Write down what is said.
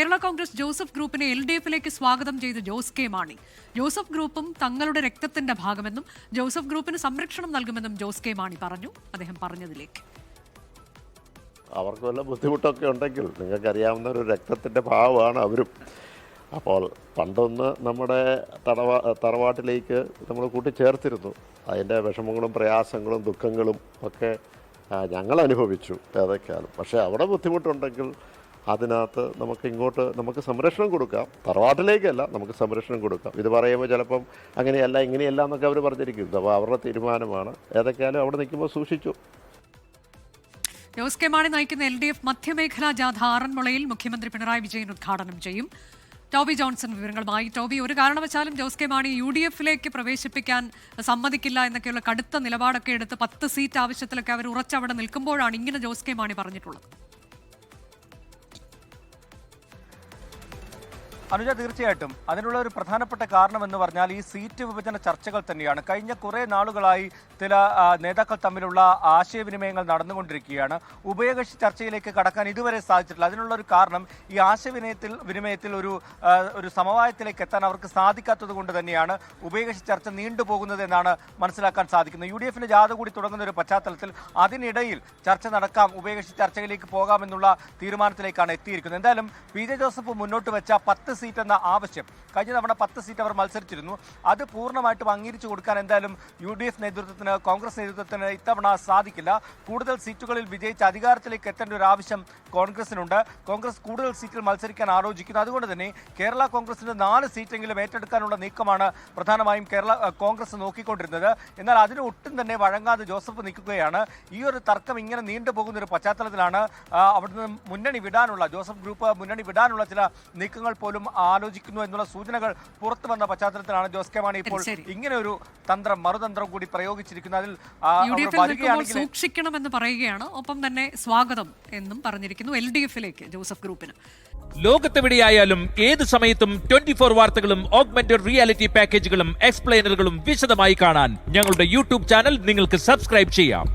Kerala Congress Joseph ഗ്രൂപ്പിനെ LDF-ലേക്ക് സ്വാഗതം ചെയ്ത് ജോസ് കെ മാണി. ജോസഫ് ഗ്രൂപ്പും തങ്ങളുടെ രക്തത്തിന്റെ ഭാഗമെന്നും ജോസഫ് ഗ്രൂപ്പിന് സംരക്ഷണം നൽകുമെന്നും ജോസ് കെ മാണി പറഞ്ഞു. അദ്ദേഹം പറഞ്ഞതിലേക്ക്. അവർക്ക് വല്ല ബുദ്ധിമുട്ടൊക്കെ ഉണ്ടെങ്കിൽ നിങ്ങൾക്കറിയാവുന്ന ഒരു രക്തത്തിൻ്റെ ഭാവമാണ് അവരും. അപ്പോൾ പണ്ടൊന്ന് നമ്മുടെ തറവാട്ടിലേക്ക് നമ്മൾ കൂട്ടിച്ചേർത്തിരുന്നു. അതിൻ്റെ വിഷമങ്ങളും പ്രയാസങ്ങളും ദുഃഖങ്ങളും ഒക്കെ ഞങ്ങൾ അനുഭവിച്ചു ഏതൊക്കെയാണ്. പക്ഷേ അവിടെ ബുദ്ധിമുട്ടുണ്ടെങ്കിൽ അതിനകത്ത് നമുക്ക് സംരക്ഷണം കൊടുക്കാം. തറവാട്ടിലേക്കല്ല, നമുക്ക് സംരക്ഷണം കൊടുക്കാം. ഇത് പറയുമ്പോൾ ചിലപ്പം അങ്ങനെയല്ല ഇങ്ങനെയല്ല എന്നൊക്കെ അവർ പറഞ്ഞിരിക്കുന്നു. അപ്പോൾ അവരുടെ തീരുമാനമാണ്. ഏതൊക്കെയാലും അവിടെ നിൽക്കുമ്പോൾ സൂക്ഷിച്ചു. ജോസ് കെ മാണി നയിക്കുന്ന LDF മധ്യമേഖലാ ജാഥ ആറന്മുളയിൽ മുഖ്യമന്ത്രി പിണറായി വിജയൻ ഉദ്ഘാടനം ചെയ്യും. ടോബി ജോൺസൺ വിവരങ്ങളുമായി. ടോബി, ഒരു കാരണവശാലും ജോസ് കെ മാണി UDF-ലേക്ക് പ്രവേശിപ്പിക്കാൻ സമ്മതിക്കില്ല എന്നൊക്കെയുള്ള കടുത്ത നിലപാടൊക്കെ എടുത്ത് 10 സീറ്റ് ആവശ്യത്തിലൊക്കെ അവർ ഉറച്ചവിടെ നിൽക്കുമ്പോഴാണ് ഇങ്ങനെ ജോസ് കെ മാണി പറഞ്ഞിട്ടുള്ളത്. അനുജ, തീർച്ചയായിട്ടും അതിനുള്ള ഒരു പ്രധാനപ്പെട്ട കാരണം എന്ന് പറഞ്ഞാൽ ഈ സീറ്റ് വിഭജന ചർച്ചകൾ തന്നെയാണ്. കഴിഞ്ഞ കുറേ നാളുകളായി ചില നേതാക്കൾ തമ്മിലുള്ള ആശയവിനിമയങ്ങൾ നടന്നുകൊണ്ടിരിക്കുകയാണ്. ഉഭയകക്ഷി ചർച്ചയിലേക്ക് കടക്കാൻ ഇതുവരെ സാധിച്ചിട്ടില്ല. അതിനുള്ള ഒരു കാരണം ഈ ആശയവിനിമയത്തിൽ ഒരു സമവായത്തിലേക്ക് എത്താൻ അവർക്ക് സാധിക്കാത്തത് കൊണ്ട് തന്നെയാണ് ഉഭയകക്ഷി ചർച്ച നീണ്ടുപോകുന്നത് എന്നാണ് മനസ്സിലാക്കാൻ സാധിക്കുന്നത്. UDF-ന് ജാഥ കൂടി തുടങ്ങുന്ന ഒരു പശ്ചാത്തലത്തിൽ അതിനിടയിൽ ചർച്ച നടക്കാം, ഉഭയകക്ഷി ചർച്ചയിലേക്ക് പോകാമെന്നുള്ള തീരുമാനത്തിലേക്കാണ് എത്തിയിരിക്കുന്നത്. എന്തായാലും PJ ജോസഫ് മുന്നോട്ട് വെച്ച 10 സീറ്റ് എന്ന ആവശ്യം, കഴിഞ്ഞ തവണ 10 സീറ്റ് അവർ മത്സരിച്ചിരുന്നു, അത് പൂർണ്ണമായിട്ടും അംഗീകരിച്ചു കൊടുക്കാൻ എന്തായാലും UDF നേതൃത്വത്തിന്, കോൺഗ്രസ് നേതൃത്വത്തിന് ഇത്തവണ സാധിക്കില്ല. കൂടുതൽ സീറ്റുകളിൽ വിജയിച്ച് അധികാരത്തിലേക്ക് എത്തേണ്ട ഒരു ആവശ്യം കോൺഗ്രസിനുണ്ട്. കോൺഗ്രസ് കൂടുതൽ സീറ്റിൽ മത്സരിക്കാൻ ആലോചിക്കുന്നു. അതുകൊണ്ട് തന്നെ കേരള കോൺഗ്രസിന് 4 സീറ്റെങ്കിലും ഏറ്റെടുക്കാനുള്ള നീക്കമാണ് പ്രധാനമായും കോൺഗ്രസ് നോക്കിക്കൊണ്ടിരുന്നത്. എന്നാൽ അതിന് ഒട്ടും തന്നെ വഴങ്ങാതെ ജോസഫ് നിൽക്കുകയാണ്. ഈ ഒരു തർക്കം ഇങ്ങനെ നീണ്ടുപോകുന്ന ഒരു പശ്ചാത്തലത്തിലാണ് അവിടുന്ന് ജോസഫ് ഗ്രൂപ്പ് മുന്നണി വിടാനുള്ള ചില നീക്കങ്ങൾ പോലും ആലോചിക്കുന്നു എന്നുള്ള സൂചനകൾ പുറത്തു വന്ന പശ്ചാത്തലത്തിലാണ് ജോസ് കെ മാണി ഇപ്പോൾ ഇങ്ങനെ ഒരു മറുതന്ത്രം കൂടി പ്രയോഗിച്ചിരിക്കുന്നത്. അതിൽ സൂക്ഷിക്കണമെന്ന് പറയുകയാണ്. ഒപ്പം തന്നെ സ്വാഗതം എന്നും പറഞ്ഞിരിക്കുന്നു LDF-ലേക്ക് ജോസഫ് ഗ്രൂപ്പിന്. ലോകത്തെവിടെയായാലും ഏത് സമയത്തും 24 വാർത്തകളും ഓഗ്മെന്റഡ് റിയാലിറ്റി പാക്കേജുകളും എക്സ്പ്ലെയിനറുകളും വിശദമായി കാണാൻ ഞങ്ങളുടെ YouTube ചാനൽ നിങ്ങൾക്ക് സബ്സ്ക്രൈബ് ചെയ്യാം.